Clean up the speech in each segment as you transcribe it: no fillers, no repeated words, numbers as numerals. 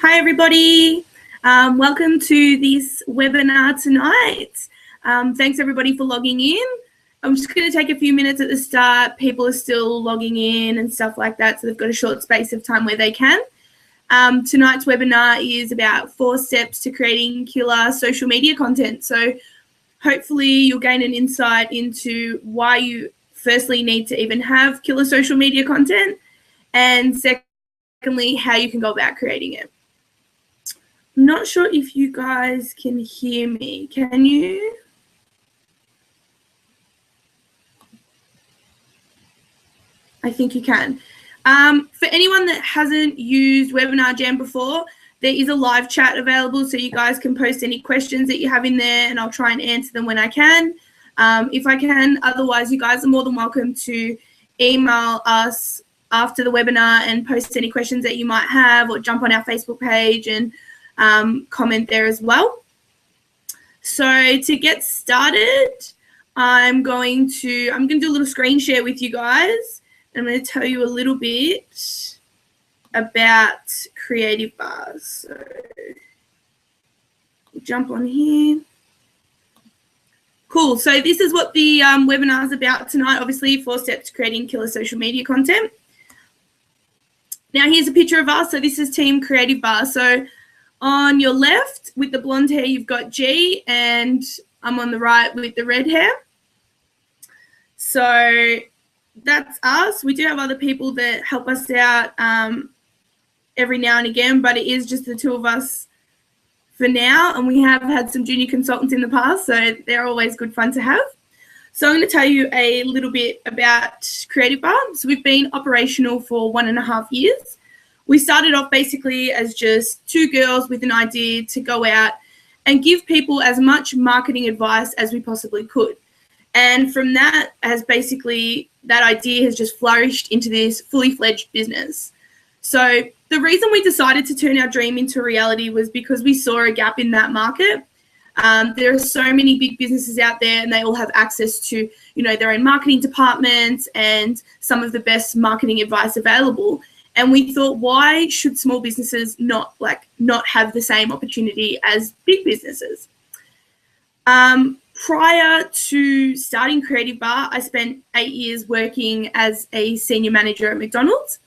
Hi everybody, welcome to this webinar tonight. Thanks everybody for logging in. I'm just going to take a few minutes at the start. People are still logging in and stuff like that, so they've got a short space of time where they can. Tonight's webinar is about 4 steps to creating killer social media content. So hopefully you'll gain an insight into why you firstly need to even have killer social media content, and secondly, how you can go about creating it. I'm not sure if you guys can hear me. Can you? I think you can. For anyone that hasn't used Webinar Jam before, there is a live chat available, so you guys can post any questions that you have in there and I'll try and answer them when I can. If I can, otherwise you guys are more than welcome to email us after the webinar and post any questions that you might have, or jump on our Facebook page and comment there as well. So to get started, I'm going to do a little screen share with you guys. I'm going to tell you a little bit about Creative Bars. So we'll jump on here. Cool. So this is what the webinar is about tonight. Obviously, 4 steps to creating killer social media content. Now here's a picture of us. So this is Team Creative Bar. So on your left with the blonde hair, you've got G, and I'm on the right with the red hair. So that's us. We do have other people that help us out every now and again, but it is just the 2 of us for now. And we have had some junior consultants in the past, so they're always good fun to have. So I'm going to tell you a little bit about Creative Bar. So we've been operational for 1.5 years. We started off basically as just 2 girls with an idea to go out and give people as much marketing advice as we possibly could. And from that, that idea has just flourished into this fully fledged business. So the reason we decided to turn our dream into reality was because we saw a gap in that market. There are so many big businesses out there, and they all have access to, their own marketing departments and some of the best marketing advice available. And we thought, why should small businesses not have the same opportunity as big businesses? Prior to starting Creative Bar, I spent 8 years working as a senior manager at McDonald's,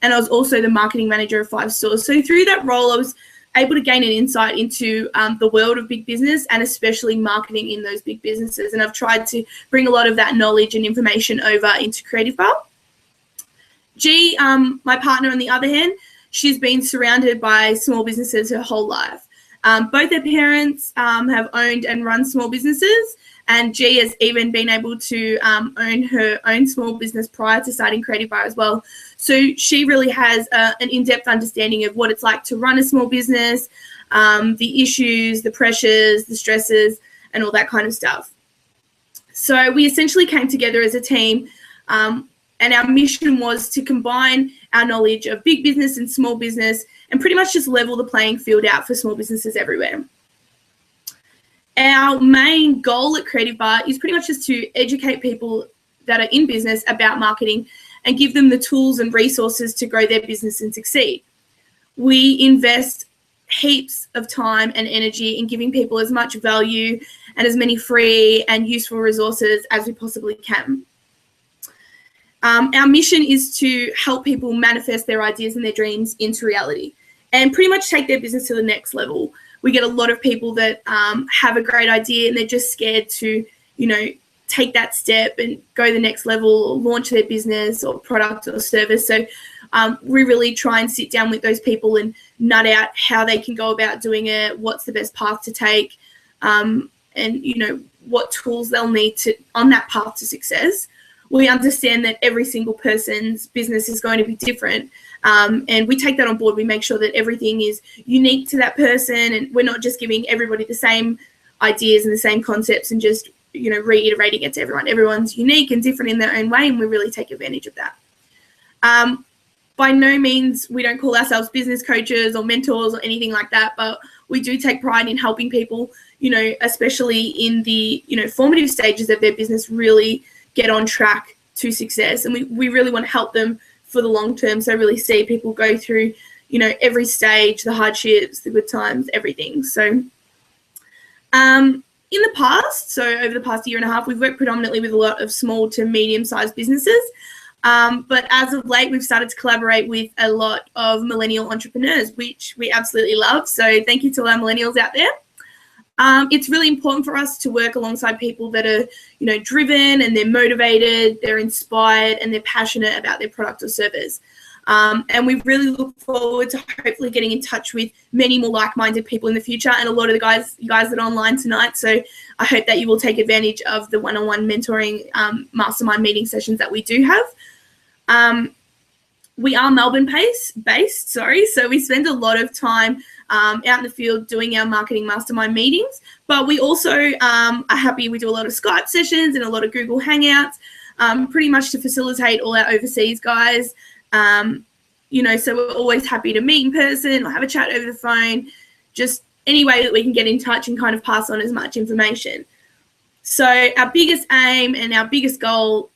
and I was also the marketing manager of 5 stores. So through that role, I was able to gain an insight into the world of big business, and especially marketing in those big businesses. And I've tried to bring a lot of that knowledge and information over into Creative Bar. G, my partner on the other hand, she's been surrounded by small businesses her whole life. Both her parents have owned and run small businesses, and G has even been able to own her own small business prior to starting Creative Bar as well. So she really has an in-depth understanding of what it's like to run a small business, the issues, the pressures, the stresses, and all that kind of stuff. So we essentially came together as a team, and our mission was to combine our knowledge of big business and small business and pretty much just level the playing field out for small businesses everywhere. Our main goal at Creative Bar is pretty much just to educate people that are in business about marketing and give them the tools and resources to grow their business and succeed. We invest heaps of time and energy in giving people as much value and as many free and useful resources as we possibly can. Our mission is to help people manifest their ideas and their dreams into reality and pretty much take their business to the next level. We get a lot of people that have a great idea and they're just scared to, take that step and go the next level or launch their business or product or service. So we really try and sit down with those people and nut out how they can go about doing it, what's the best path to take, and, what tools they'll need on that path to success. We understand that every single person's business is going to be different, and we take that on board. We make sure that everything is unique to that person, and we're not just giving everybody the same ideas and the same concepts and just, reiterating it to everyone. Everyone's unique and different in their own way, and we really take advantage of that. By no means, we don't call ourselves business coaches or mentors or anything like that, but we do take pride in helping people, especially in the, formative stages of their business, really get on track to success. And we really want to help them for the long term. So really see people go through, every stage, the hardships, the good times, everything. So in the past, so over the past year and a half, we've worked predominantly with a lot of small to medium-sized businesses. But as of late, we've started to collaborate with a lot of millennial entrepreneurs, which we absolutely love. So thank you to all our millennials out there. It's really important for us to work alongside people that are, driven, and they're motivated, they're inspired, and they're passionate about their product or service. And we really look forward to hopefully getting in touch with many more like-minded people in the future, and a lot of you guys that are online tonight. So I hope that you will take advantage of the one-on-one mentoring mastermind meeting sessions that we do have. We are Melbourne-based, so we spend a lot of time out in the field doing our marketing mastermind meetings, but we also are happy. We do a lot of Skype sessions and a lot of Google Hangouts, pretty much to facilitate all our overseas guys. So we're always happy to meet in person or have a chat over the phone, just any way that we can get in touch and kind of pass on as much information. So our biggest aim and our biggest goal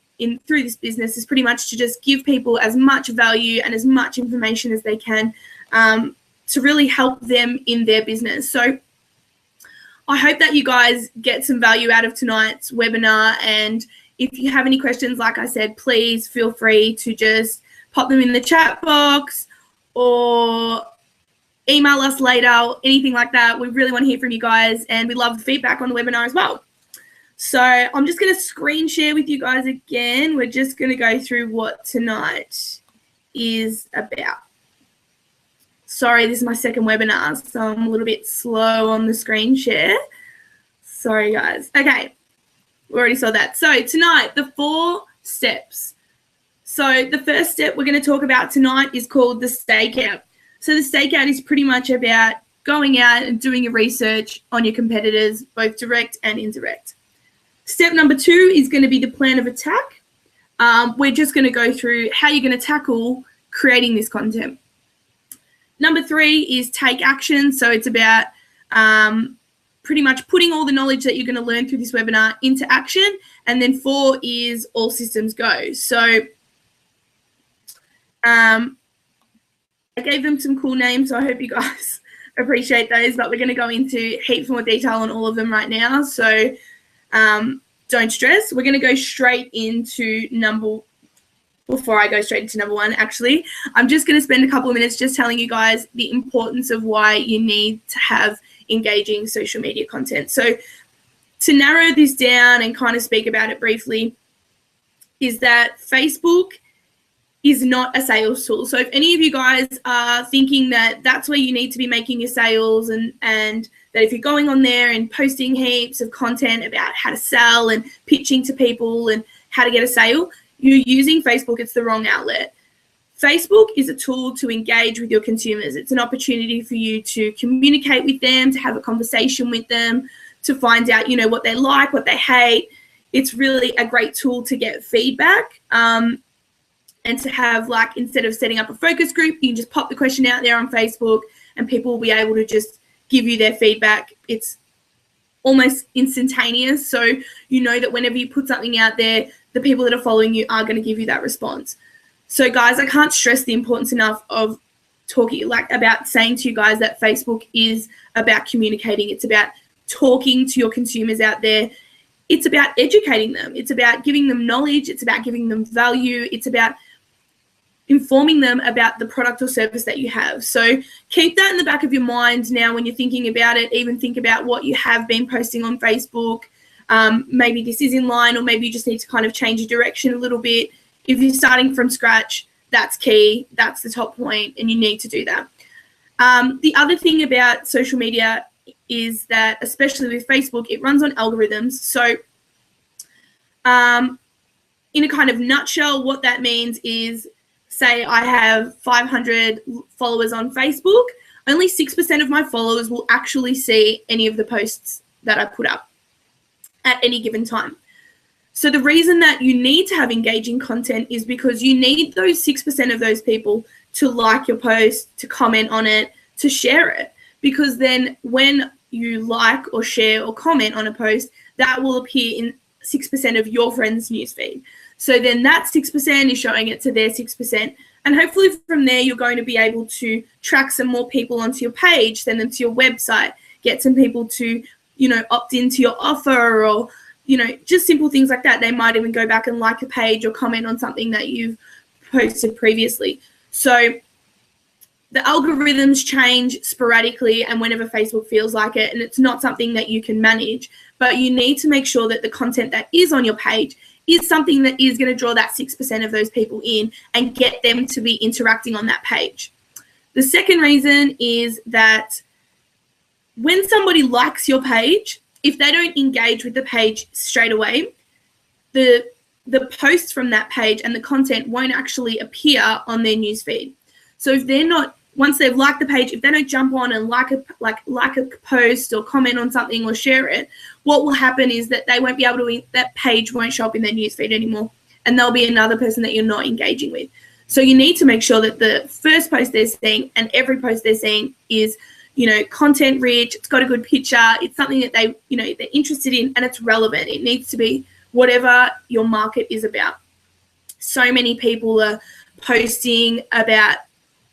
through this business is pretty much to just give people as much value and as much information as they can to really help them in their business. So I hope that you guys get some value out of tonight's webinar, and if you have any questions, like I said, please feel free to just pop them in the chat box or email us later or anything like that. We really want to hear from you guys, and we love the feedback on the webinar as well. So I'm just going to screen share with you guys again. We're just going to go through what tonight is about. Sorry, this is my second webinar, so I'm a little bit slow on the screen share. Sorry, guys. Okay, we already saw that. So tonight, the 4 steps. So the first step we're going to talk about tonight is called the stakeout. So the stakeout is pretty much about going out and doing your research on your competitors, both direct and indirect. Step number 2 is going to be the plan of attack. We're just going to go through how you're going to tackle creating this content. Number 3 is take action. So it's about pretty much putting all the knowledge that you're going to learn through this webinar into action. And then 4 is all systems go. So I gave them some cool names, so I hope you guys appreciate those, but we're going to go into heaps more detail on all of them right now. So don't stress. We're going to go straight into before I go straight into number 1, actually, I'm just going to spend a couple of minutes just telling you guys the importance of why you need to have engaging social media content. So to narrow this down and kind of speak about it briefly, is that Facebook is not a sales tool. So if any of you guys are thinking that that's where you need to be making your sales, and that if you're going on there and posting heaps of content about how to sell and pitching to people and how to get a sale, you're using Facebook, it's the wrong outlet. Facebook is a tool to engage with your consumers. It's an opportunity for you to communicate with them, to have a conversation with them, to find out, what they like, what they hate. It's really a great tool to get feedback. And to have, instead of setting up a focus group, you can just pop the question out there on Facebook and people will be able to just give you their feedback. It's almost instantaneous. So that whenever you put something out there, the people that are following you are going to give you that response. So guys, I can't stress the importance enough of talking, about saying to you guys that Facebook is about communicating. It's about talking to your consumers out there. It's about educating them. It's about giving them knowledge. It's about giving them value. It's about informing them about the product or service that you have. So keep that in the back of your mind now when you're thinking about it. Even think about what you have been posting on Facebook. Maybe this is in line, or maybe you just need to kind of change your direction a little bit. If you're starting from scratch, that's key. That's the top point, and you need to do that. The other thing about social media is that, especially with Facebook, it runs on algorithms. So in a kind of nutshell, what that means is, say I have 500 followers on Facebook, only 6% of my followers will actually see any of the posts that I put up at any given time. So the reason that you need to have engaging content is because you need those 6% of those people to like your post, to comment on it, to share it. Because then when you like or share or comment on a post, that will appear in 6% of your friends' newsfeed. So then that 6% is showing it to their 6%, And hopefully from there, you're going to be able to track some more people onto your page, send them to your website, get some people to, opt into your offer, or, just simple things like that. They might even go back and like a page or comment on something that you've posted previously. So the algorithms change sporadically and whenever Facebook feels like it, and it's not something that you can manage, but you need to make sure that the content that is on your page is something that is going to draw that 6% of those people in and get them to be interacting on that page. The second reason is that when somebody likes your page, if they don't engage with the page straight away, the posts from that page and the content won't actually appear on their newsfeed. So if they're not, once they've liked the page, if they don't jump on and like a post or comment on something or share it, what will happen is that they won't be able to, that page won't show up in their newsfeed anymore, and there'll be another person that you're not engaging with. So you need to make sure that the first post they're seeing and every post they're seeing is, content rich, it's got a good picture, it's something that they, they're interested in, and it's relevant. It needs to be whatever your market is about. So many people are posting about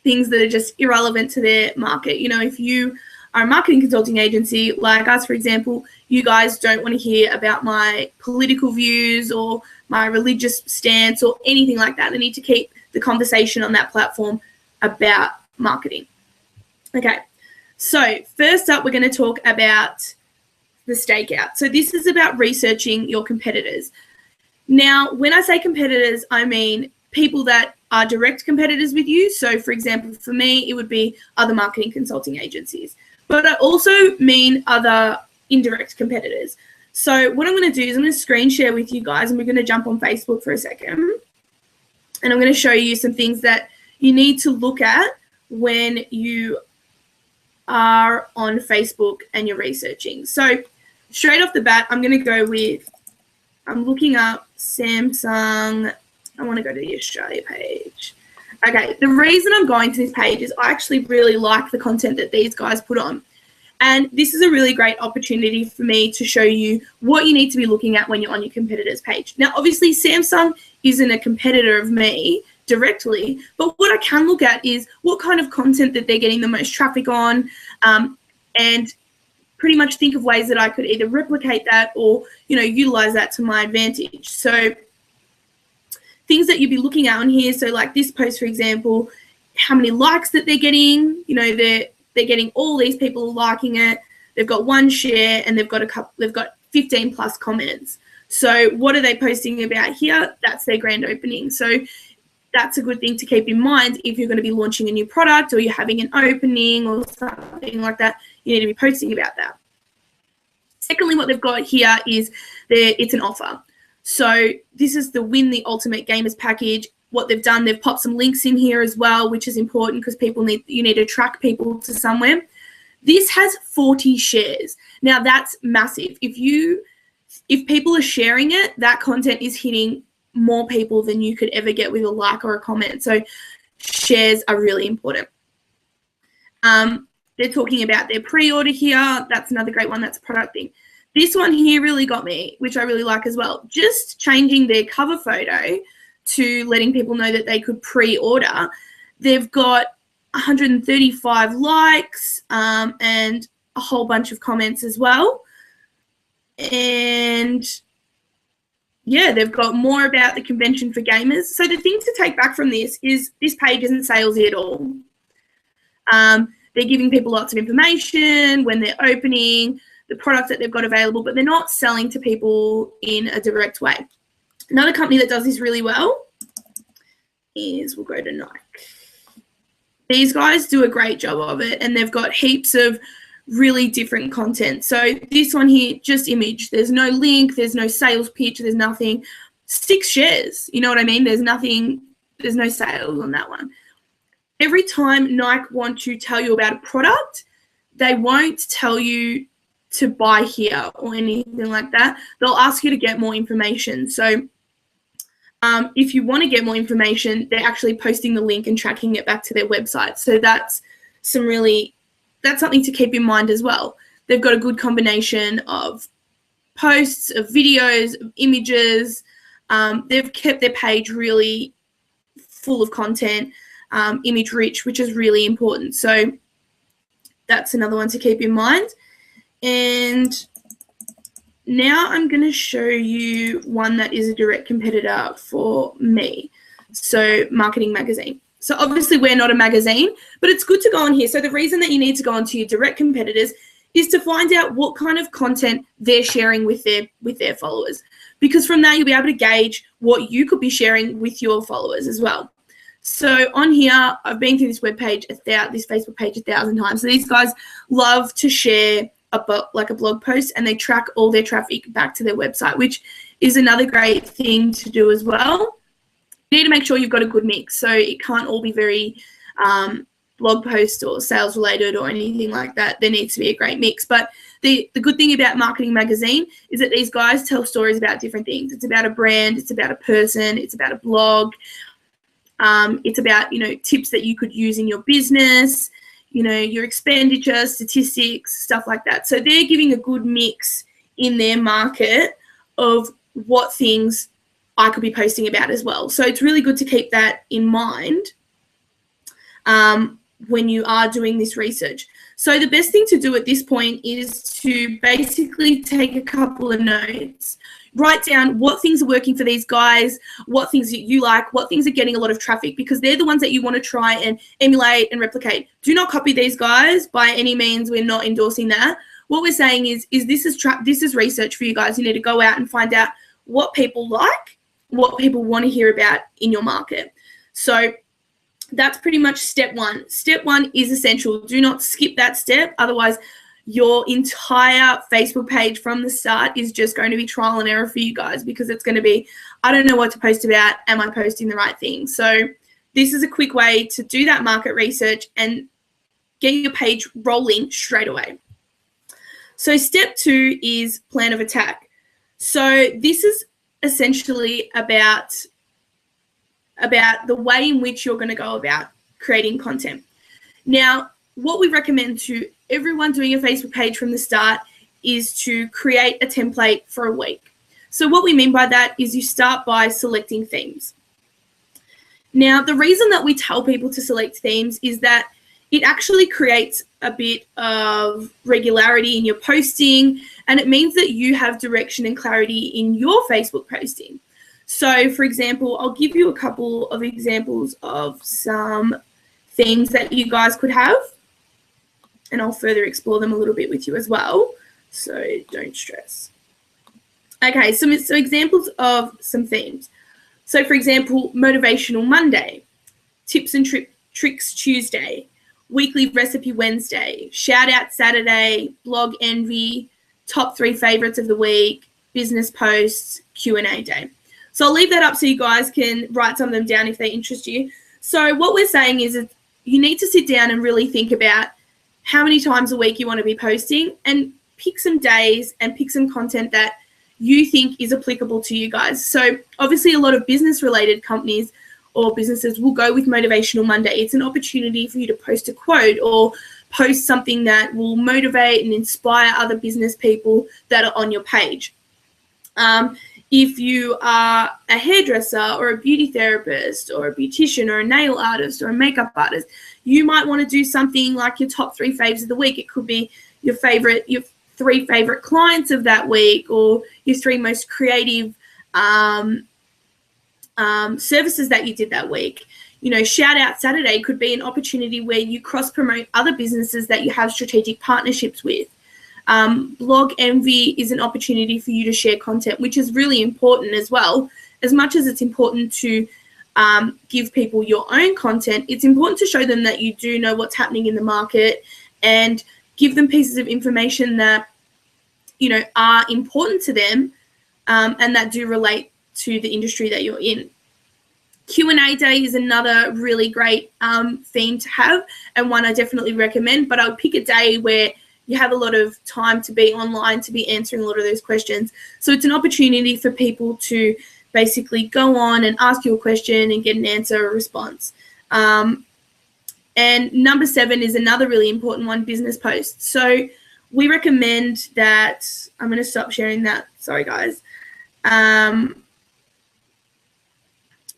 things that are just irrelevant to their market. If you are a marketing consulting agency like us, for example, you guys don't want to hear about my political views or my religious stance or anything like that. They need to keep the conversation on that platform about marketing. Okay, so first up, we're going to talk about the stakeout. So this is about researching your competitors. Now, when I say competitors, I mean people that are direct competitors with you. So for example, for me, it would be other marketing consulting agencies, but I also mean other indirect competitors. So what I'm going to do is I'm going to screen share with you guys, and we're going to jump on Facebook for a second. And I'm going to show you some things that you need to look at when you are on Facebook and you're researching. So straight off the bat, I'm going to go with, I'm looking up Samsung. I want to go to the Australia page. Okay, the reason I'm going to this page is I actually really like the content that these guys put on. And this is a really great opportunity for me to show you what you need to be looking at when you're on your competitor's page. Now, obviously, Samsung isn't a competitor of me directly, but what I can look at is what kind of content that they're getting the most traffic on, and pretty much think of ways that I could either replicate that or, utilize that to my advantage. So things that you'd be looking at on here. So like this post, for example, how many likes that they're getting, they're getting all these people liking it. They've got one share and they've got 15 plus comments. So what are they posting about here? That's their grand opening. So that's a good thing to keep in mind if you're going to be launching a new product or you're having an opening or something like that. You need to be posting about that. Secondly, what they've got here is it's an offer. So this is the Win the Ultimate Gamers package. What they've done, they've popped some links in here as well, which is important because you need to track people to somewhere. This has 40 shares. Now that's massive. If people are sharing it, that content is hitting more people than you could ever get with a like or a comment. So shares are really important. They're talking about their pre-order here. That's another great one. That's a product thing. This one here really got me, which I really like as well. Just changing their cover photo to letting people know that they could pre-order. They've got 135 likes and a whole bunch of comments as well. And yeah, they've got more about the convention for gamers. So the thing to take back from this is this page isn't salesy at all. They're giving people lots of information when they're opening, the products that they've got available, but they're not selling to people in a direct way. Another company that does this really well is, we'll go to Nike. These guys do a great job of it, and they've got heaps of really different content. So this one here, just image. There's no link, there's no sales pitch, there's nothing. 6 shares, you know what I mean? There's nothing, there's no sales on that one. Every time Nike want to tell you about a product, they won't tell you to buy here or anything like that. They'll ask you to get more information. So if you want to get more information, they're actually posting the link and tracking it back to their website. So that's something to keep in mind as well. They've got a good combination of posts, of videos, of images. They've kept their page really full of content. image rich, which is really important. So that's another one to keep in mind. And now I'm going to show you one that is a direct competitor for me. So Marketing Magazine. So obviously we're not a magazine, but it's good to go on here. So the reason that you need to go onto your direct competitors is to find out what kind of content they're sharing with their followers, because from that you'll be able to gauge what you could be sharing with your followers as well. So on here, I've been through this this Facebook page 1,000 times. So these guys love to share a blog post, and they track all their traffic back to their website, which is another great thing to do as well. You need to make sure you've got a good mix. So it can't all be very blog post or sales related or anything like that. There needs to be a great mix. But the good thing about Marketing Magazine is that these guys tell stories about different things. It's about a brand, it's about a person, it's about a blog, it's about, tips that you could use in your business, your expenditure, statistics, stuff like that. So they're giving a good mix in their market of what things I could be posting about as well. So it's really good to keep that in mind when you are doing this research. So the best thing to do at this point is to basically take a couple of notes, write down what things are working for these guys, what things that you like, what things are getting a lot of traffic, because they're the ones that you want to try and emulate and replicate. Do not copy these guys by any means. We're not endorsing that. What we're saying is this is research for you guys. You need to go out and find out what people like, what people want to hear about in your market. So that's pretty much step one. Step one is essential. Do not skip that step. Otherwise, your entire Facebook page from the start is just going to be trial and error for you guys, because it's going to be, I don't know what to post about. Am I posting the right thing? So this is a quick way to do that market research and get your page rolling straight away. So step two is plan of attack. So this is essentially about the way in which you're going to go about creating content. Now, what we recommend to everyone doing a Facebook page from the start is to create a template for a week. So what we mean by that is you start by selecting themes. Now, the reason that we tell people to select themes is that it actually creates a bit of regularity in your posting, and it means that you have direction and clarity in your Facebook posting. So, for example, I'll give you a couple of examples of some themes that you guys could have, and I'll further explore them a little bit with you as well, so don't stress. Okay, so examples of some themes. So, for example, Motivational Monday, Tips and Tricks Tuesday, Weekly Recipe Wednesday, Shout Out Saturday, Blog Envy, Top 3 Favorites of the Week, Business Posts, Q&A Day. So I'll leave that up so you guys can write some of them down if they interest you. So what we're saying is that you need to sit down and really think about how many times a week you want to be posting, and pick some days and pick some content that you think is applicable to you guys. So obviously a lot of business related companies or businesses will go with Motivational Monday. It's an opportunity for you to post a quote or post something that will motivate and inspire other business people that are on your page. If you are a hairdresser or a beauty therapist or a beautician or a nail artist or a makeup artist, you might want to do something like your top 3 faves of the week. It could be your 3 favorite clients of that week, or your 3 most creative services that you did that week. Shout Out Saturday could be an opportunity where you cross promote other businesses that you have strategic partnerships with. Blog Envy is an opportunity for you to share content, which is really important as well. As much as it's important to give people your own content, it's important to show them that you do know what's happening in the market, and give them pieces of information that are important to them, and that do relate to the industry that you're in. Q&A Day is another really great theme to have, and one I definitely recommend, but I'll pick a day where you have a lot of time to be online, to be answering a lot of those questions. So it's an opportunity for people to basically go on and ask you a question and get an answer or response. And number 7 is another really important one, business posts. So we recommend that, I'm going to stop sharing that. Sorry, guys.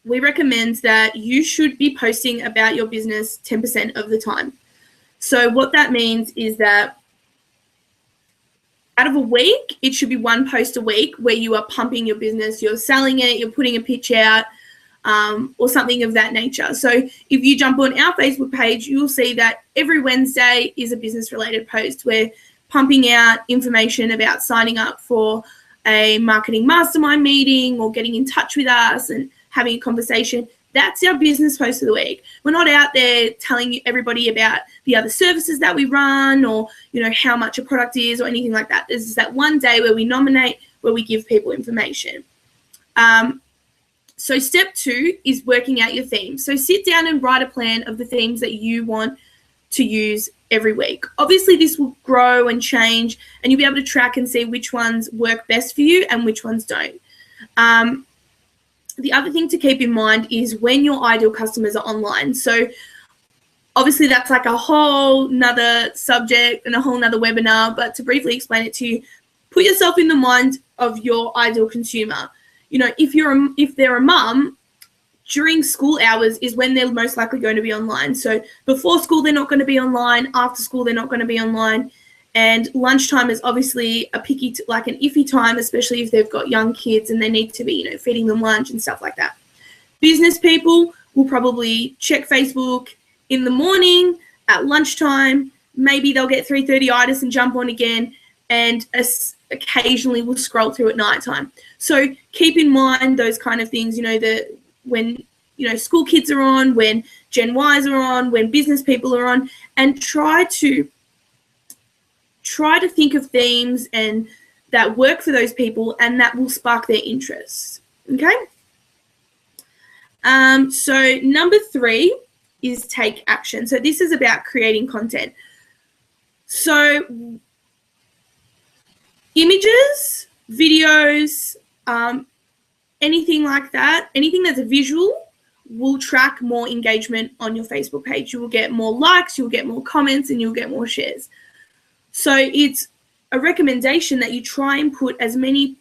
we recommend that you should be posting about your business 10% of the time. So what that means is that out of a week, it should be one post a week where you are pumping your business, you're selling it, you're putting a pitch out, or something of that nature. So if you jump on our Facebook page, you'll see that every Wednesday is a business-related post. We're pumping out information about signing up for a marketing mastermind meeting or getting in touch with us and having a conversation. That's our business post of the week. We're not out there telling everybody about the other services that we run or, you know, how much a product is or anything like that. This is that one day where we nominate, where we give people information. So step 2 is working out your themes. So sit down and write a plan of the themes that you want to use every week. Obviously, this will grow and change, and you'll be able to track and see which ones work best for you and which ones don't. The other thing to keep in mind is when your ideal customers are online. So obviously that's like a whole nother subject and a whole nother webinar, but to briefly explain it to you, put yourself in the mind of your ideal consumer. You know, if they're a mum, during school hours is when they're most likely going to be online. So before school, they're not going to be online. After school, they're not going to be online. And lunchtime is obviously a like an iffy time, especially if they've got young kids and they need to be, you know, feeding them lunch and stuff like that. Business people will probably check Facebook in the morning, at lunchtime. Maybe they'll get 3:30itis and jump on again, and occasionally we'll scroll through at nighttime. So keep in mind those kind of things, you know, when, you know, school kids are on, when Gen Ys are on, when business people are on, and try to think of themes and that work for those people and that will spark their interest. Okay. So number 3 is take action. So this is about creating content. So images, videos, anything like that, anything that's a visual will track more engagement on your Facebook page. You will get more likes, you'll get more comments, and you'll get more shares. So it's a recommendation that you try and put as many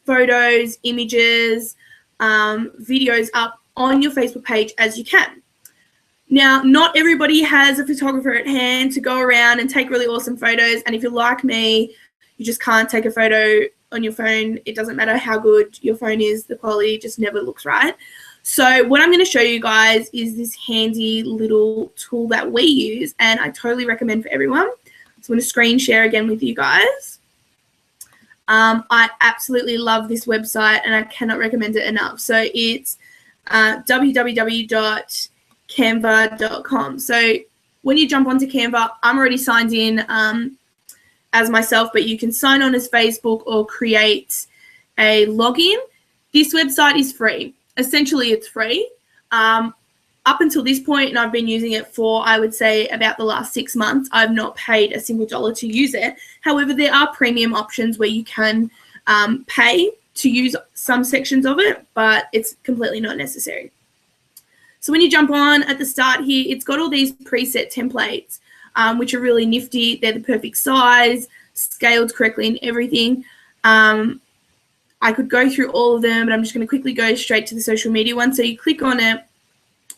photos, images, videos up on your Facebook page as you can. Now, not everybody has a photographer at hand to go around and take really awesome photos. And if you're like me, you just can't take a photo on your phone. It doesn't matter how good your phone is, the quality just never looks right. So what I'm going to show you guys is this handy little tool that we use, and I totally recommend for everyone. So I'm going to screen share again with you guys. I absolutely love this website and I cannot recommend it enough. So it's www.canva.com. So when you jump onto Canva, I'm already signed in as myself, but you can sign on as Facebook or create a login. This website is free. Essentially, it's free. Up until this point, and I've been using it for, I would say, about the last 6 months, I've not paid a single dollar to use it. However, there are premium options where you can pay to use some sections of it, but it's completely not necessary. So when you jump on at the start here, it's got all these preset templates, which are really nifty. They're the perfect size, scaled correctly and everything. I could go through all of them, but I'm just going to quickly go straight to the social media one. So you click on it.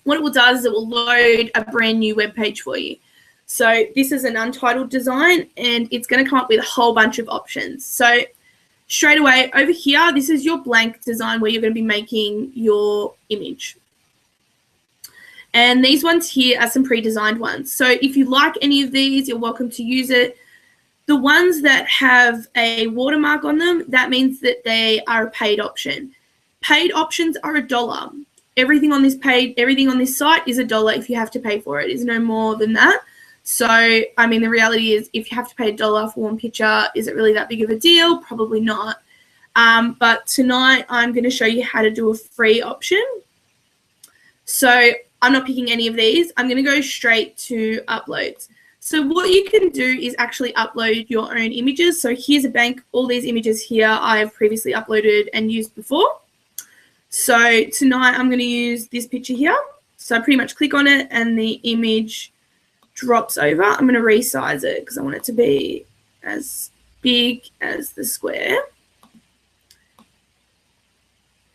What it will do is it will load a brand new web page for you. So this is an untitled design, and it's going to come up with a whole bunch of options. So straight away over here, this is your blank design where you're going to be making your image. And these ones here are some pre-designed ones. So if you like any of these, you're welcome to use it. The ones that have a watermark on them, that means that they are a paid option. Paid options are $1. Everything on this page, everything on this site is $1 if you have to pay for it. It's no more than that. So, I mean, the reality is if you have to pay $1 for one picture, is it really that big of a deal? Probably not. But tonight I'm going to show you how to do a free option. So I'm not picking any of these. I'm going to go straight to uploads. So what you can do is actually upload your own images. So here's a bank. All these images here I've previously uploaded and used before. So tonight I'm going to use this picture here. So I pretty much click on it and the image drops over. I'm going to resize it because I want it to be as big as the square.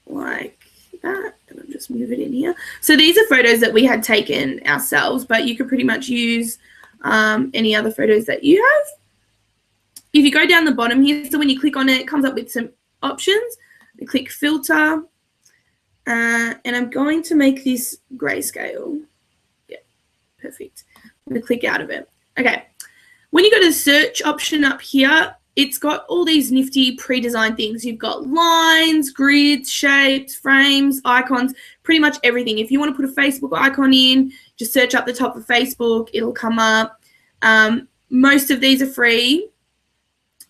Like that. and I'll just move it in here. So these are photos that we had taken ourselves, but you could pretty much use any other photos that you have. If you go down the bottom here, so when you click on it, it comes up with some options. You click filter, and I'm going to make this grayscale. Yeah, perfect. I'm going to click out of it. Okay. When you go to the search option up here, it's got all these nifty pre-designed things. You've got lines, grids, shapes, frames, icons, pretty much everything. If you want to put a Facebook icon in, just search up the top of Facebook. It'll come up. Most of these are free.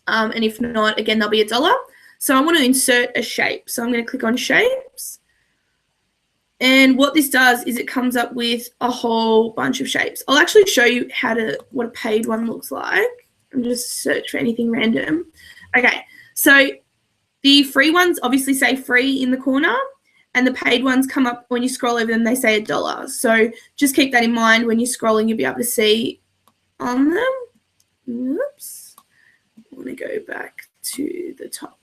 And if not, again, they'll be $1. So I want to insert a shape. So I'm going to click on shapes. And what this does is it comes up with a whole bunch of shapes. I'll actually show you what a paid one looks like. I'm just search for anything random. Okay, so the free ones obviously say free in the corner, and the paid ones come up when you scroll over them, they say $1. So just keep that in mind when you're scrolling, you'll be able to see on them. Oops. I want to go back to the top.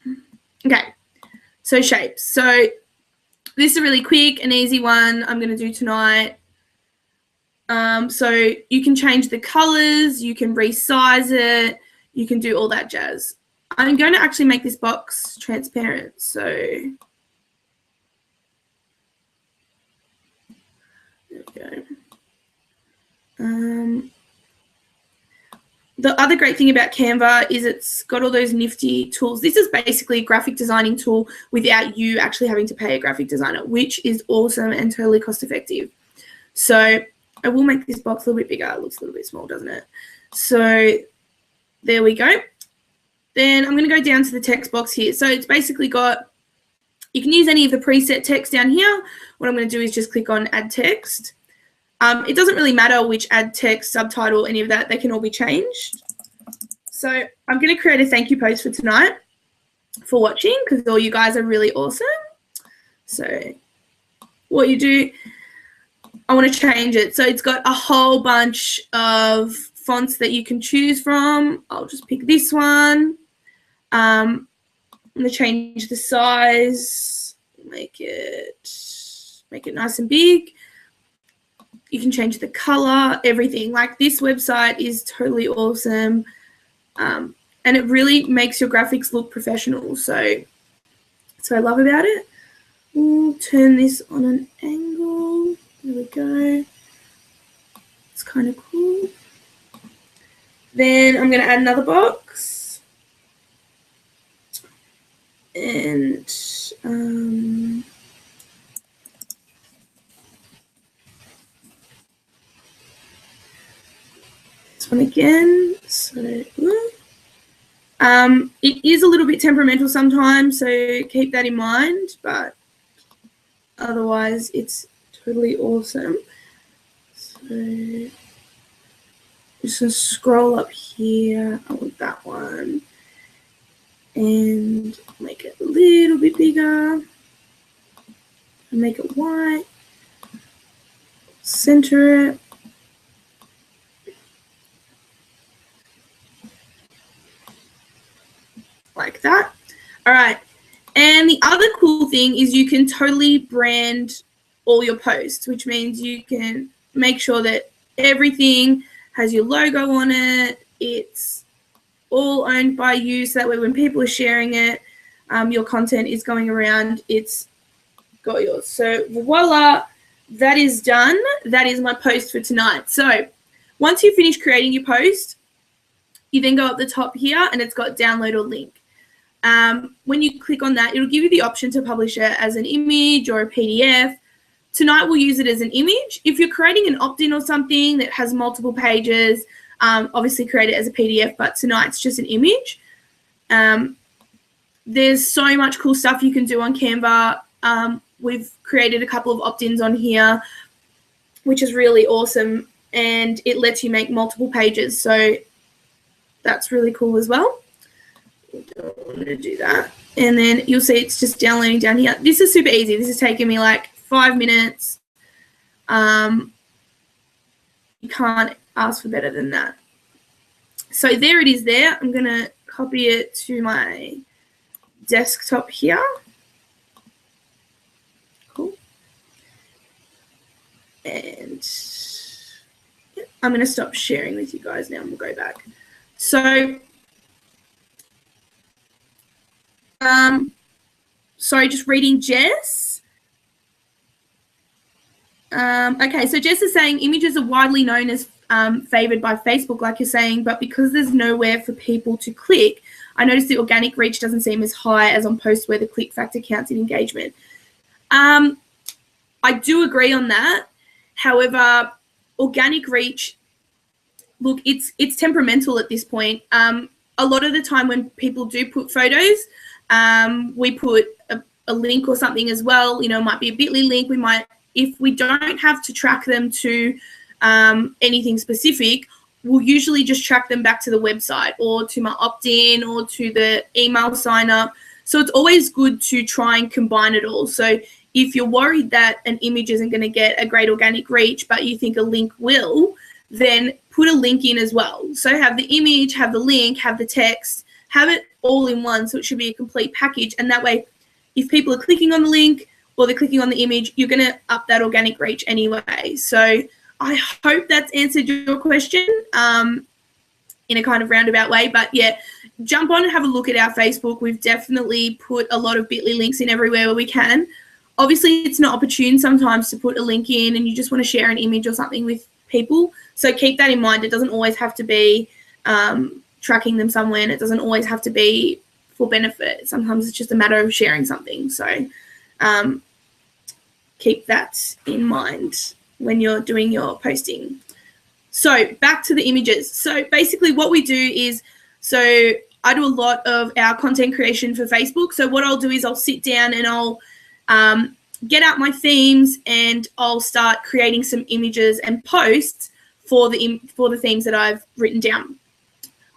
Okay, so shapes. So this is a really quick and easy one I'm going to do tonight. So you can change the colors, you can resize it, you can do all that jazz. I'm going to actually make this box transparent. So there we go. The other great thing about Canva is it's got all those nifty tools. This is basically a graphic designing tool without you actually having to pay a graphic designer, which is awesome and totally cost effective. So I will make this box a little bit bigger. It looks a little bit small, doesn't it? So there we go. Then I'm going to go down to the text box here. So it's basically got, you can use any of the preset text down here. What I'm going to do is just click on add text. It doesn't really matter which add text, subtitle, any of that. They can all be changed. So I'm going to create a thank you post for tonight for watching because all you guys are really awesome. So what you do, I want to change it. So it's got a whole bunch of fonts that you can choose from. I'll just pick this one. I'm going to change the size, make it nice and big. You can change the color, everything. Like this website is totally awesome. And it really makes your graphics look professional. So that's what I love about it. We'll turn this on an angle. There we go. It's kind of cool. Then I'm going to add another box. And this one again. So it is a little bit temperamental sometimes, so keep that in mind, but otherwise it's totally awesome. So just gonna scroll up here. I want that one and make it a little bit bigger and make it white. Center it. Like that. All right. And the other cool thing is you can totally brand all your posts, which means you can make sure that everything has your logo on it. It's all owned by you, so that way when people are sharing it, your content is going around, it's got yours. So voila, that is done. That is my post for tonight. So once you finish creating your post, you then go up the top here and it's got download or link. When you click on that, it'll give you the option to publish it as an image or a PDF. Tonight we'll use it as an image. If you're creating an opt-in or something that has multiple pages, obviously create it as a PDF, but tonight's just an image. There's so much cool stuff you can do on Canva. We've created a couple of opt-ins on here, which is really awesome, and it lets you make multiple pages, so that's really cool as well. We don't want to do that. And then you'll see it's just downloading down here. This is super easy. This is taking me like 5 minutes. You can't ask for better than that. So there it is there. I'm going to copy it to my desktop here. Cool. And I'm going to stop sharing with you guys now and we'll go back. So, sorry, just reading Jess. Okay, so Jess is saying images are widely known as favored by Facebook, like you're saying, but because there's nowhere for people to click, I noticed the organic reach doesn't seem as high as on posts where the click factor counts in engagement. I do agree on that. However, organic reach, look, it's temperamental at this point. A lot of the time when people do put photos, we put a link or something as well. You know, it might be a bit.ly link. We might, if we don't have to track them to anything specific, we'll usually just track them back to the website or to my opt-in or to the email sign up. So it's always good to try and combine it all. So if you're worried that an image isn't going to get a great organic reach, but you think a link will, then put a link in as well. So have the image, have the link, have the text, have it all in one. So it should be a complete package. And that way, if people are clicking on the link or they're clicking on the image, you're going to up that organic reach anyway. So I hope that's answered your question in a kind of roundabout way. But yeah, jump on and have a look at our Facebook. We've definitely put a lot of bit.ly links in everywhere where we can. Obviously, it's not opportune sometimes to put a link in and you just want to share an image or something with people. So keep that in mind. It doesn't always have to be tracking them somewhere, and it doesn't always have to be for benefit. Sometimes it's just a matter of sharing something. So keep that in mind when you're doing your posting. So back to the images. So basically what we do is, so I do a lot of our content creation for Facebook. So what I'll do is I'll sit down and I'll get out my themes and I'll start creating some images and posts for the themes that I've written down.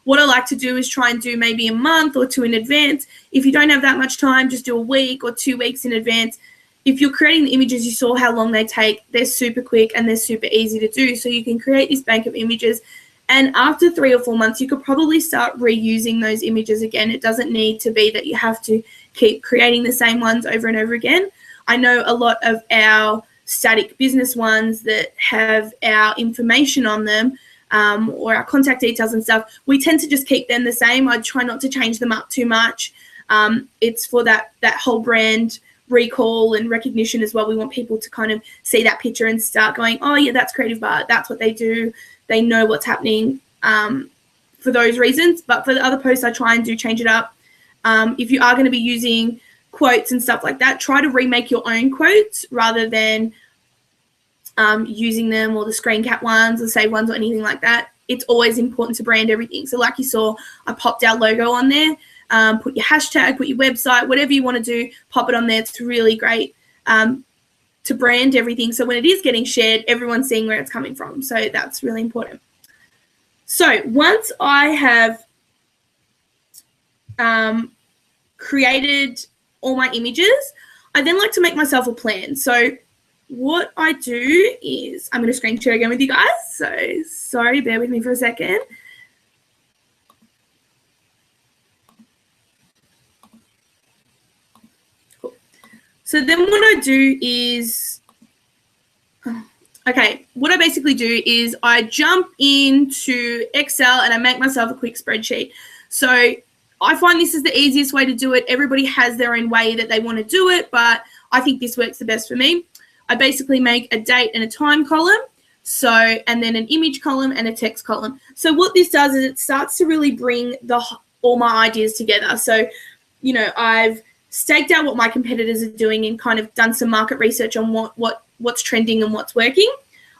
What I like to do is try and do maybe a month or two in advance. If you don't have that much time, just do a week or 2 weeks in advance. If you're creating the images, you saw how long they take. They're super quick and they're super easy to do. So you can create this bank of images. And after 3 or 4 months, you could probably start reusing those images again. It doesn't need to be that you have to keep creating the same ones over and over again. I know a lot of our static business ones that have our information on them or our contact details and stuff, we tend to just keep them the same. I try not to change them up too much. It's for that whole brand recall and recognition as well. We want people to kind of see that picture and start going, oh yeah, that's Creative Bar. That's what they do. They know what's happening for those reasons. But for the other posts, I try and change it up. If you are going to be using quotes and stuff like that, try to remake your own quotes rather than using them or the screen cap ones or save ones or anything like that. It's always important to brand everything. So like you saw, I popped our logo on there. Put your hashtag, put your website, whatever you want to do, pop it on there. It's really great to brand everything. So when it is getting shared, everyone's seeing where it's coming from. So that's really important. So once I have created all my images, I then like to make myself a plan. So what I do is, I'm going to screen share again with you guys. So sorry, bear with me for a second. So then what I do is, okay, what I basically do is I jump into Excel and I make myself a quick spreadsheet. So I find this is the easiest way to do it. Everybody has their own way that they want to do it, but I think this works the best for me. I basically make a date and a time column, so, and then an image column and a text column. So what this does is it starts to really bring all my ideas together. So, you know, I've staked out what my competitors are doing and kind of done some market research on what's trending and what's working.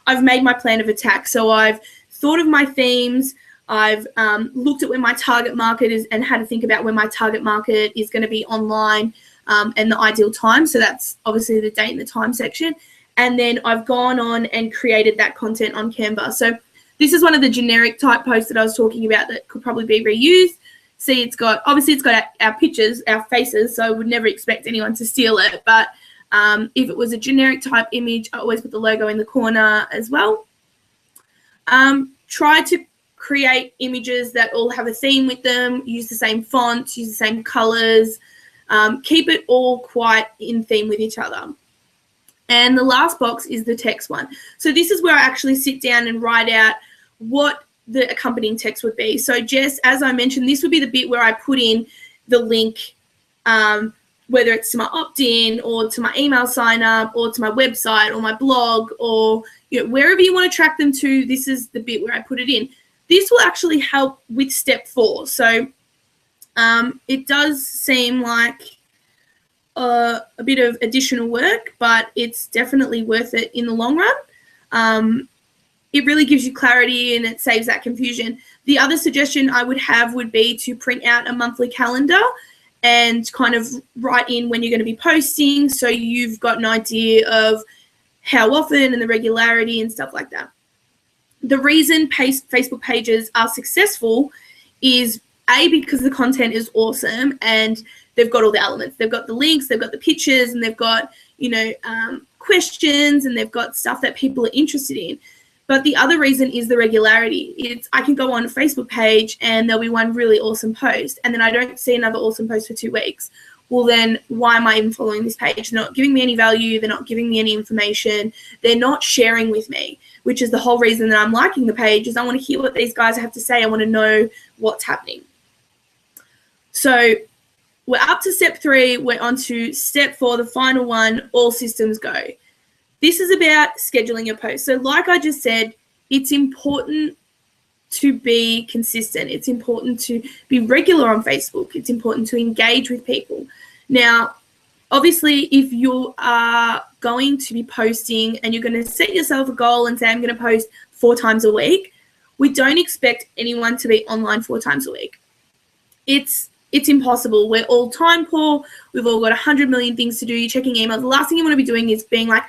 I've made my plan of attack. So I've thought of my themes. I've looked at where my target market is and had to think about where my target market is going to be online and the ideal time. So that's obviously the date and the time section. And then I've gone on and created that content on Canva. So this is one of the generic type posts that I was talking about that could probably be reused. See, it's got our pictures, our faces, so I would never expect anyone to steal it. But if it was a generic type image, I always put the logo in the corner as well. Try to create images that all have a theme with them, use the same fonts, use the same colors, keep it all quite in theme with each other. And the last box is the text one. So this is where I actually sit down and write out what the accompanying text would be. So Jess, as I mentioned, this would be the bit where I put in the link, whether it's to my opt-in or to my email sign up or to my website or my blog or wherever you want to track them to. This is the bit where I put it in. This will actually help with step 4. So it does seem like a bit of additional work, but it's definitely worth it in the long run. It really gives you clarity and it saves that confusion. The other suggestion I would have would be to print out a monthly calendar and kind of write in when you're going to be posting, so you've got an idea of how often and the regularity and stuff like that. The reason Facebook pages are successful is because the content is awesome and they've got all the elements. They've got the links, they've got the pictures, and they've got questions, and they've got stuff that people are interested in. But the other reason is the regularity. I can go on a Facebook page and there'll be one really awesome post, and then I don't see another awesome post for 2 weeks. Well, then why am I even following this page? They're not giving me any value. They're not giving me any information. They're not sharing with me, which is the whole reason that I'm liking the page, is I want to hear what these guys have to say. I want to know what's happening. So we're up to step 3. We're on to step 4, the final one, all systems go. This is about scheduling your posts. So like I just said, it's important to be consistent. It's important to be regular on Facebook. It's important to engage with people. Now, obviously, if you are going to be posting and you're going to set yourself a goal and say, I'm going to post 4 times a week, we don't expect anyone to be online 4 times a week. It's impossible. We're all time poor. We've all got 100 million things to do. You're checking emails. The last thing you want to be doing is being like,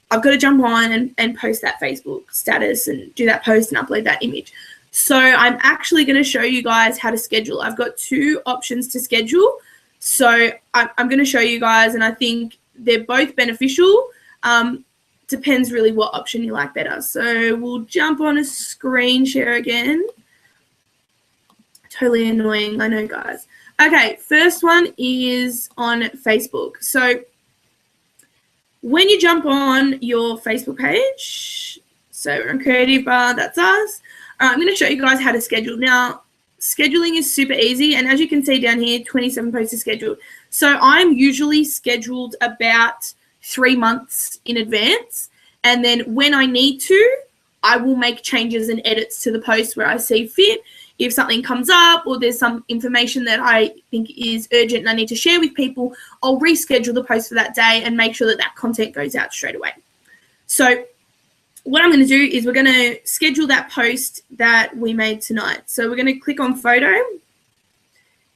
I've got to jump on and post that Facebook status and do that post and upload that image. So I'm actually going to show you guys how to schedule. I've got 2 options to schedule. So I'm going to show you guys, and I think they're both beneficial. Depends really what option you like better. So we'll jump on a screen share again. Totally annoying, I know, guys. Okay, first one is on Facebook. So when you jump on your Facebook page, so we're on Creative Bar, that's us. I'm going to show you guys how to schedule. Now, scheduling is super easy, and as you can see down here, 27 posts are scheduled. So I'm usually scheduled about 3 months in advance, and then when I need to, I will make changes and edits to the post where I see fit. If something comes up or there's some information that I think is urgent and I need to share with people, I'll reschedule the post for that day and make sure that that content goes out straight away. So what I'm going to do is we're going to schedule that post that we made tonight. So we're going to click on photo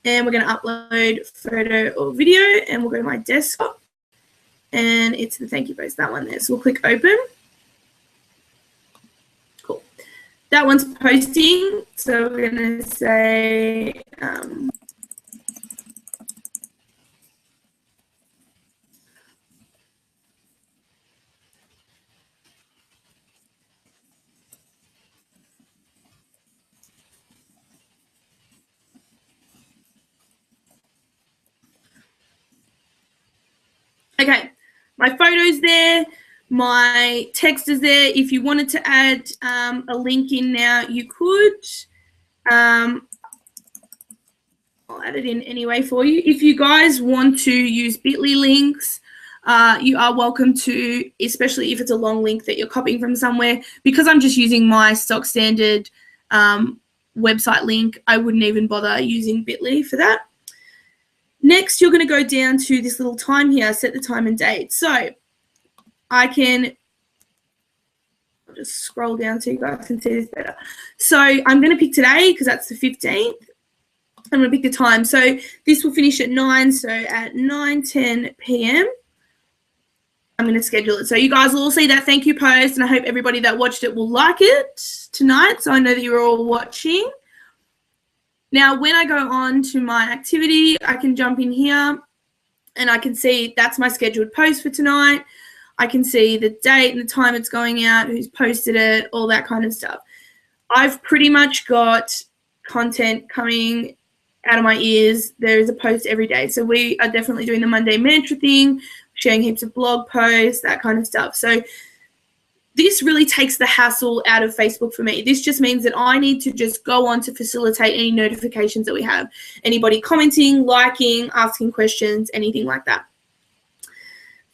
and we're going to upload photo or video, and we'll go to my desktop and it's the thank you post, that one there. So we'll click open. Cool. That one's posting. So we're going to say, okay, my photo's there, my text is there. If you wanted to add a link in now, you could. I'll add it in anyway for you. If you guys want to use bit.ly links, you are welcome to, especially if it's a long link that you're copying from somewhere. Because I'm just using my stock standard website link, I wouldn't even bother using bit.ly for that. Next, you're going to go down to this little time here, set the time and date. So I'll just scroll down so you guys can see this better. So I'm going to pick today because that's the 15th. I'm going to pick the time. So this will finish at 9. So at 9:10 p.m. I'm going to schedule it. So you guys will all see that thank you post, and I hope everybody that watched it will like it tonight. So I know that you're all watching. Now, when I go on to my activity, I can jump in here and I can see that's my scheduled post for tonight. I can see the date and the time it's going out, who's posted it, all that kind of stuff. I've pretty much got content coming out of my ears. There is a post every day. So we are definitely doing the Monday mantra thing, sharing heaps of blog posts, that kind of stuff. So this really takes the hassle out of Facebook for me. This just means that I need to just go on to facilitate any notifications that we have. Anybody commenting, liking, asking questions, anything like that.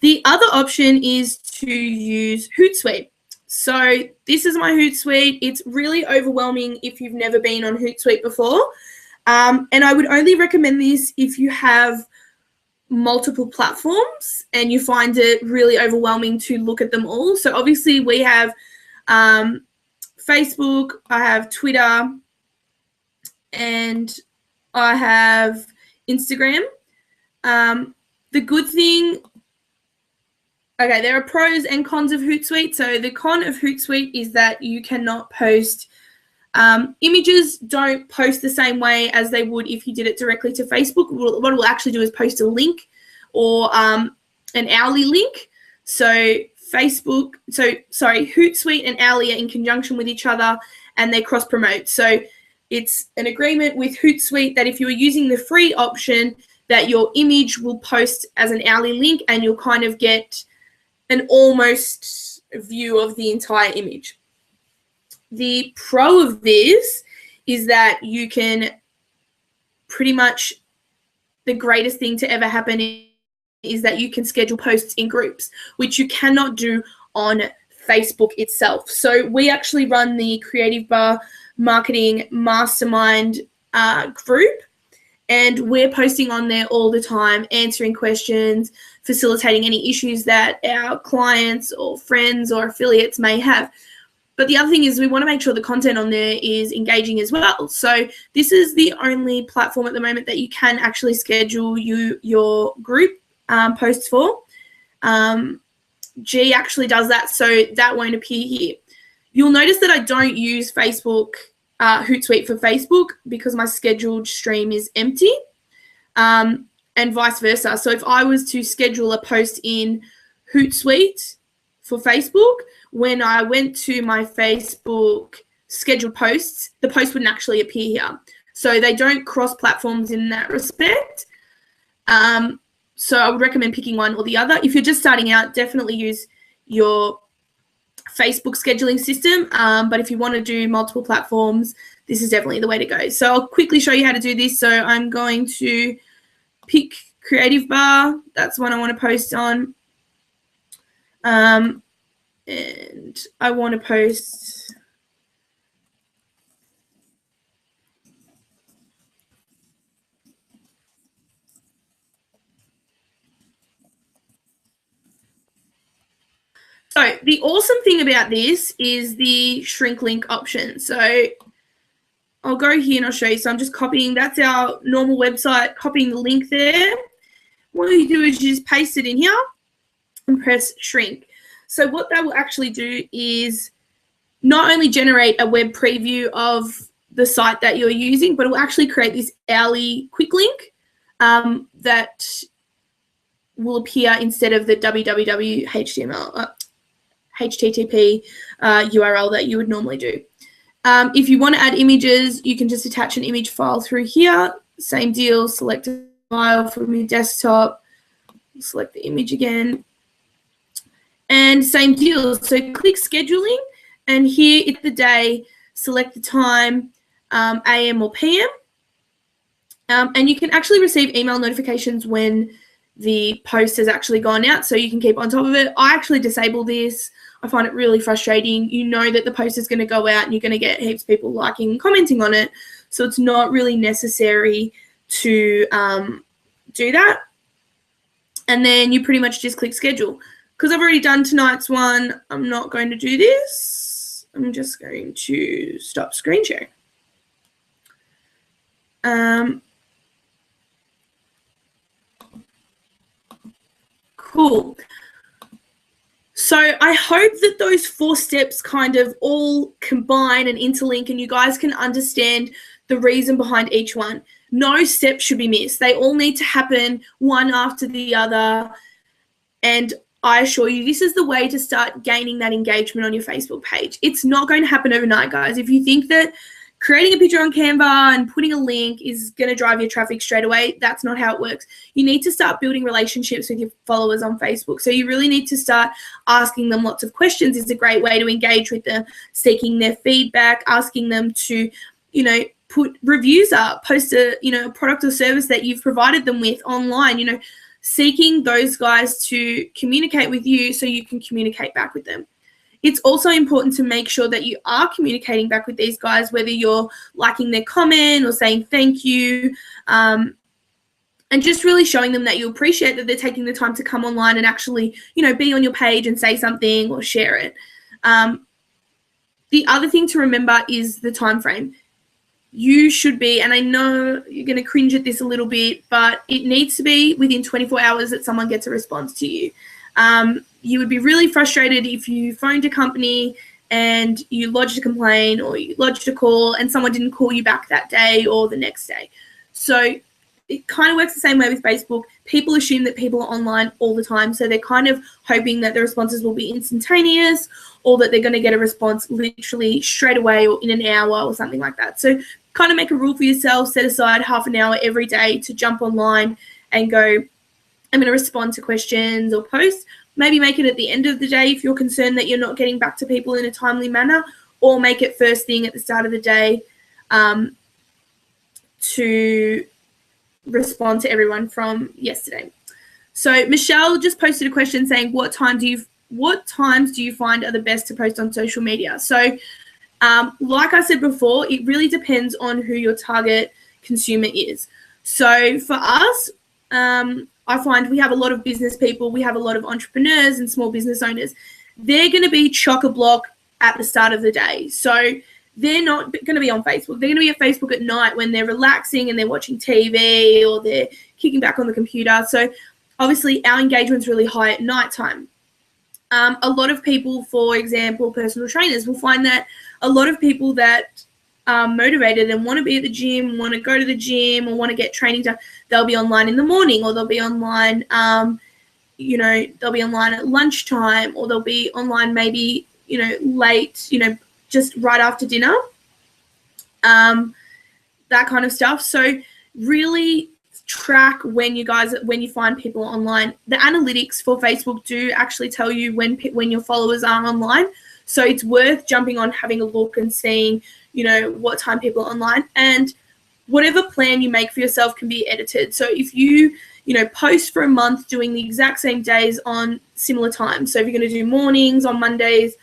The other option is to use Hootsuite. So this is my Hootsuite. It's really overwhelming if you've never been on Hootsuite before. And I would only recommend this if you have multiple platforms and you find it really overwhelming to look at them all. So obviously we have Facebook, I have Twitter, and I have Instagram. The good thing, okay, there are pros and cons of Hootsuite. So the con of Hootsuite is that you cannot post images. Don't post the same way as they would if you did it directly to Facebook. What it will actually do is post a link or an Owly link. So Hootsuite and Owly are in conjunction with each other and they cross promote. So it's an agreement with Hootsuite that if you are using the free option, that your image will post as an Owly link and you'll kind of get an almost view of the entire image. The pro of this is that you can pretty much, the greatest thing to ever happen is that you can schedule posts in groups, which you cannot do on Facebook itself. So we actually run the Creative Bar Marketing Mastermind group, and we're posting on there all the time, answering questions, facilitating any issues that our clients or friends or affiliates may have. But the other thing is we want to make sure the content on there is engaging as well. So this is the only platform at the moment that you can actually schedule your group posts for. G actually does that, so that won't appear here. You'll notice that I don't use Facebook Hootsuite for Facebook because my scheduled stream is empty, and vice versa. So if I was to schedule a post in Hootsuite for Facebook, when I went to my Facebook scheduled posts, the post wouldn't actually appear here. So they don't cross platforms in that respect. So I would recommend picking one or the other. If you're just starting out, definitely use your Facebook scheduling system. But if you want to do multiple platforms, this is definitely the way to go. So I'll quickly show you how to do this. So I'm going to pick Creative Bar. That's one I want to post on. And I want to post so the awesome thing about this is the shrink link option. So I'll go here and I'll show you. So I'm just copying, that's our normal website, copying the link there. What you do is you just paste it in here and press shrink. So what that will actually do is not only generate a web preview of the site that you're using, but it will actually create this Owly quick link that will appear instead of the www HTTP URL that you would normally do. If you want to add images, you can just attach an image file through here. Same deal, select a file from your desktop, select the image again. And same deal, so click scheduling, and here it's the day, select the time, AM or PM, and you can actually receive email notifications when the post has actually gone out, so you can keep on top of it. I actually disable this. I find it really frustrating. You know that the post is going to go out and you're going to get heaps of people liking and commenting on it, so it's not really necessary to do that. And then you pretty much just click schedule. Because I've already done tonight's one, I'm not going to do this. I'm just going to stop screen sharing. Cool. So I hope that those 4 steps kind of all combine and interlink and you guys can understand the reason behind each one. No step should be missed. They all need to happen one after the other. And I assure you, this is the way to start gaining that engagement on your Facebook page. It's not going to happen overnight, guys. If you think that creating a picture on Canva and putting a link is going to drive your traffic straight away. That's not how it works. You need to start building relationships with your followers on Facebook. So you really need to start asking them lots of questions. It's a great way to engage with them, seeking their feedback, asking them to, put reviews up, post a product or service that you've provided them with online, seeking those guys to communicate with you so you can communicate back with them. It's also important to make sure that you are communicating back with these guys, whether you're liking their comment or saying thank you, and just really showing them that you appreciate that they're taking the time to come online and actually, be on your page and say something or share it. The other thing to remember is the time frame. You should be, and I know you're going to cringe at this a little bit, but it needs to be within 24 hours that someone gets a response to you. You would be really frustrated if you phoned a company and you lodged a complaint or you lodged a call and someone didn't call you back that day or the next day. So it kind of works the same way with Facebook. People assume that people are online all the time, so they're kind of hoping that the responses will be instantaneous or that they're going to get a response literally straight away or in an hour or something like that. So kind of make a rule for yourself, set aside half an hour every day to jump online and go, I'm going to respond to questions or posts. Maybe make it at the end of the day if you're concerned that you're not getting back to people in a timely manner, or make it first thing at the start of the day to respond to everyone from yesterday. So Michelle just posted a question saying, what times do you find are the best to post on social media? So like I said before, it really depends on who your target consumer is. So for us, I find we have a lot of business people, we have a lot of entrepreneurs and small business owners. They're going to be chock-a-block at the start of the day. So they're not going to be on Facebook. They're going to be at Facebook at night when they're relaxing and they're watching TV or they're kicking back on the computer. So obviously our engagement's really high at nighttime. A lot of people, for example, personal trainers, will find that a lot of people that are motivated and want to be at the gym, want to go to the gym or want to get training done, they'll be online in the morning, or they'll be online, they'll be online at lunchtime, or they'll be online maybe, late, just right after dinner, that kind of stuff. So really track when you find people online. The analytics for Facebook do actually tell you when your followers are online. So it's worth jumping on, having a look and seeing, what time people are online. And whatever plan you make for yourself can be edited. So if you, post for a month doing the exact same days on similar times. So if you're going to do mornings on Mondays,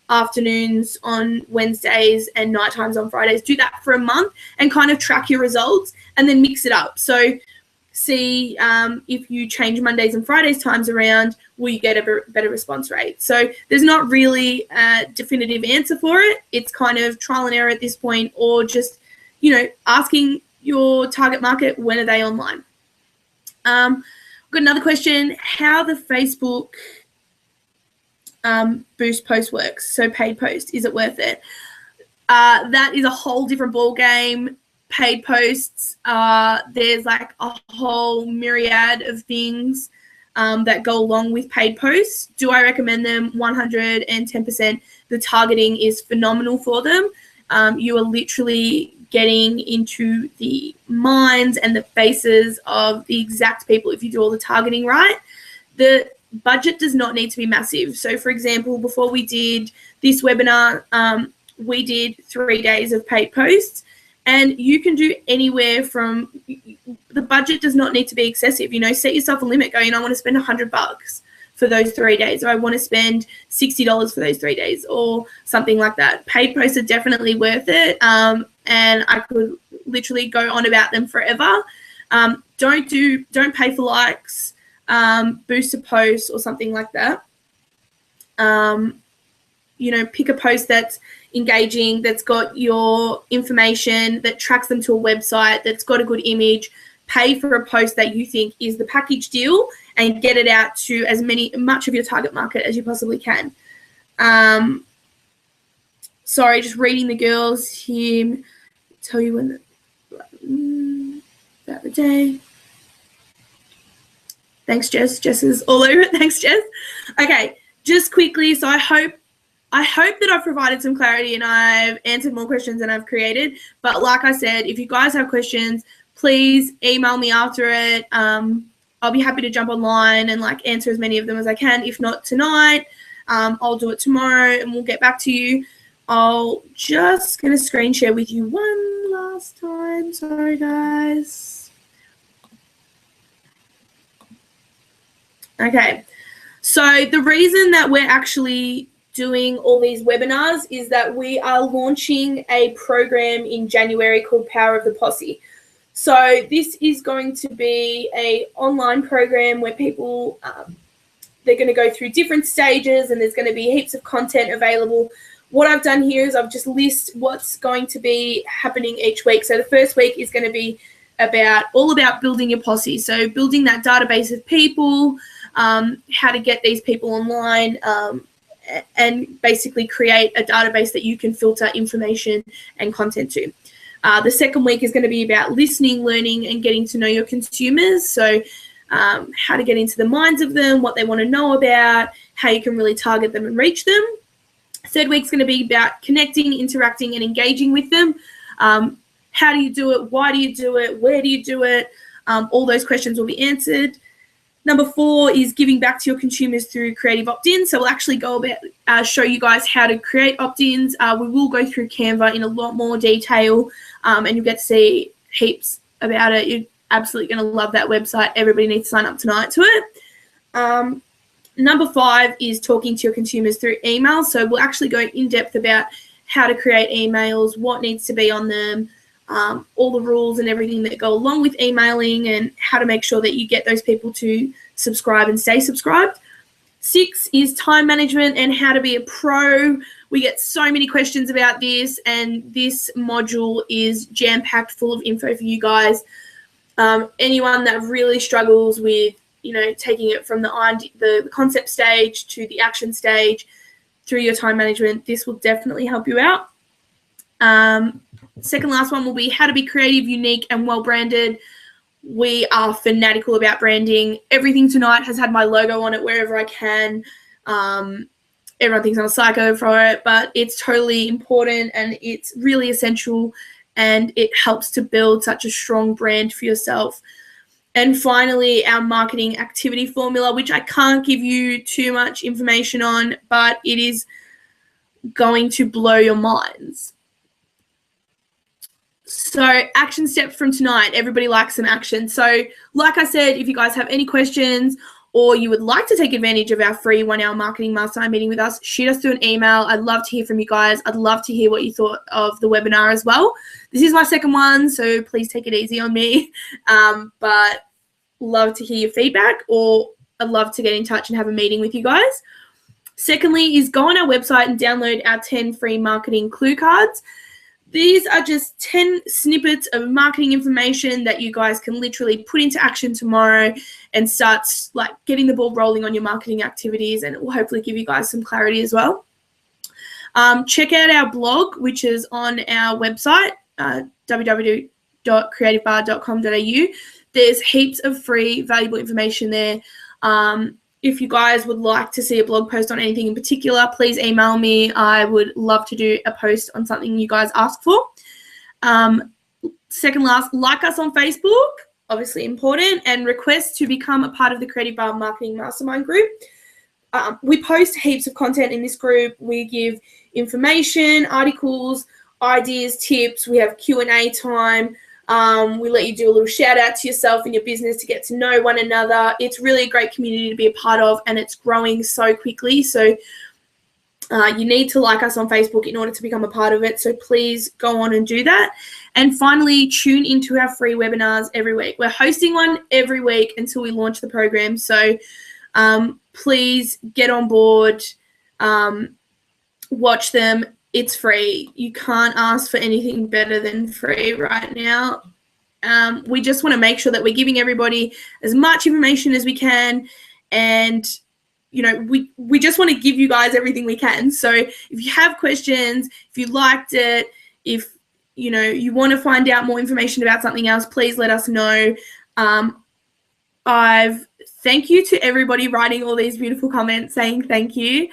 afternoons on Wednesdays, and night times on Fridays, do that for a month and kind of track your results and then mix it up. So see if you change Mondays and Fridays times around, will you get a better response rate? So there's not really a definitive answer for it. It's kind of trial and error at this point, or just, asking your target market, when are they online? Got another question, how the Facebook boost post works. So paid post, is it worth it? That is a whole different ball game. Paid posts, there's like a whole myriad of things that go along with paid posts. Do I recommend them? 110%. The targeting is phenomenal for them. You are literally getting into the minds and the faces of the exact people if you do all the targeting right. The budget does not need to be massive. So for example, before we did this webinar, we did 3 days of paid posts. And you can do anywhere from, the budget does not need to be excessive. Set yourself a limit. Go, I want to spend $100 for those 3 days, or I want to spend $60 for those 3 days, or something like that. Paid posts are definitely worth it. And I could literally go on about them forever. Don't pay for likes, boost a post or something like that. Pick a post that's engaging, that's got your information, that tracks them to a website, that's got a good image. Pay for a post that you think is the package deal and get it out to much of your target market as you possibly can. Sorry, just reading the girls here. Tell you when about the day. Thanks, Jess. Jess is all over it. Thanks, Jess. Okay, just quickly. So I hope I hope that I've provided some clarity and I've answered more questions than I've created. But like I said, if you guys have questions, please email me after it. I'll be happy to jump online and like answer as many of them as I can. If not tonight, I'll do it tomorrow and we'll get back to you. I'll just going to screen share with you one last time. Sorry, guys. Okay. So the reason that we're actually doing all these webinars is that we are launching a program in January called Power of the Posse. So this is going to be an online program where people, they're going to go through different stages and there's going to be heaps of content available. What I've done here is I've just listed what's going to be happening each week. So the first week is going to be all about building your posse. So building that database of people, how to get these people online, and basically create a database that you can filter information and content to. The second week is going to be about listening, learning, and getting to know your consumers. So how to get into the minds of them, what they want to know about, how you can really target them and reach them. Third week's going to be about connecting, interacting, and engaging with them. How do you do it? Why do you do it? Where do you do it? All those questions will be answered. Number 4 is giving back to your consumers through creative opt-ins. So we'll actually go about show you guys how to create opt-ins. We will go through Canva in a lot more detail, and you'll get to see heaps about it. You're absolutely going to love that website. Everybody needs to sign up tonight to it. Number 5 is talking to your consumers through email. So we'll actually go in depth about how to create emails, what needs to be on them, all the rules and everything that go along with emailing, and how to make sure that you get those people to subscribe and stay subscribed. 6 is time management and how to be a pro. We get so many questions about this, and this module is jam-packed full of info for you guys. Anyone that really struggles with, taking it from the concept stage to the action stage through your time management, this will definitely help you out. Second last one will be how to be creative, unique, and well-branded. We are fanatical about branding. Everything tonight has had my logo on it wherever I can. Everyone thinks I'm a psycho for it, but it's totally important and it's really essential, and it helps to build such a strong brand for yourself. And finally, our marketing activity formula, which I can't give you too much information on, but it is going to blow your minds. So action steps from tonight. Everybody likes some action. So like I said, if you guys have any questions or you would like to take advantage of our free 1-hour marketing mastermind meeting with us, shoot us through an email. I'd love to hear from you guys. I'd love to hear what you thought of the webinar as well. This is my second one, so please take it easy on me. But love to hear your feedback, or I'd love to get in touch and have a meeting with you guys. Secondly is go on our website and download our 10 free marketing clue cards. These are just 10 snippets of marketing information that you guys can literally put into action tomorrow and start getting the ball rolling on your marketing activities, and it will hopefully give you guys some clarity as well. Check out our blog, which is on our website, www.creativebar.com.au. There's heaps of free, valuable information there. If you guys would like to see a blog post on anything in particular, please email me. I would love to do a post on something you guys ask for. Second last, like us on Facebook, obviously important, and request to become a part of the Creative Bar Marketing Mastermind group. We post heaps of content in this group. We give information, articles, ideas, tips. We have Q&A time. We let you do a little shout out to yourself and your business to get to know one another. It's really a great community to be a part of, and it's growing so quickly. So you need to like us on Facebook in order to become a part of it. So please go on and do that. And finally, tune into our free webinars every week. We're hosting one every week until we launch the program. So please get on board, watch them. It's free. You can't ask for anything better than free right now. We just want to make sure that we're giving everybody as much information as we can. And, we just want to give you guys everything we can. So if you have questions, if you liked it, if, you want to find out more information about something else, please let us know. Thank you to everybody writing all these beautiful comments saying thank you.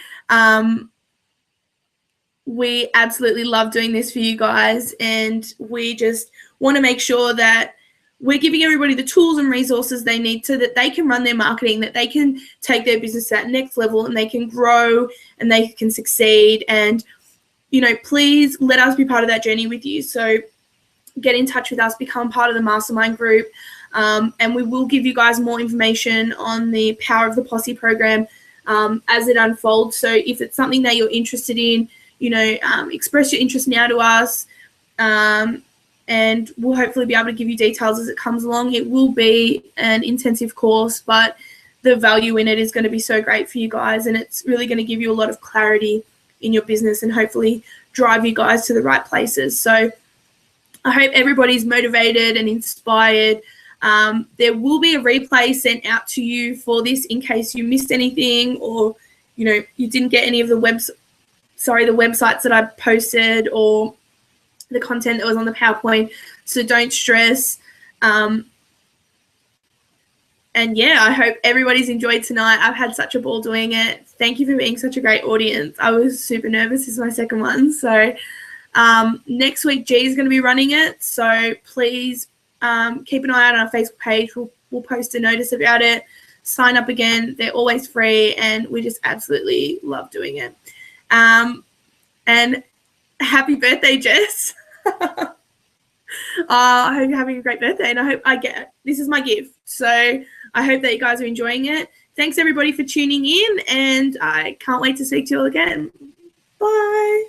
we absolutely love doing this for you guys, and we just want to make sure that we're giving everybody the tools and resources they need so that they can run their marketing, that they can take their business to that next level, and they can grow and they can succeed. And, you know, please let us be part of that journey with you. So get in touch with us, become part of the mastermind group, and we will give you guys more information on the Power of the Posse program as it unfolds. So if it's something that you're interested in, you know, express your interest now to us. And we'll hopefully be able to give you details as it comes along. It will be an intensive course, but the value in it is going to be so great for you guys, and it's really going to give you a lot of clarity in your business and hopefully drive you guys to the right places. So I hope everybody's motivated and inspired. There will be a replay sent out to you for this in case you missed anything, or, you know, you didn't get any of the websites that I posted or the content that was on the PowerPoint. So don't stress. And yeah, I hope everybody's enjoyed tonight. I've had such a ball doing it. Thank you for being such a great audience. I was super nervous. This is my second one. So next week, G is going to be running it. So please keep an eye out on our Facebook page. We'll post a notice about it. Sign up again. They're always free, and we just absolutely love doing it. And happy birthday, Jess. I hope you're having a great birthday, and I hope this is my gift. So I hope that you guys are enjoying it. Thanks everybody for tuning in, and I can't wait to speak to you all again. Bye.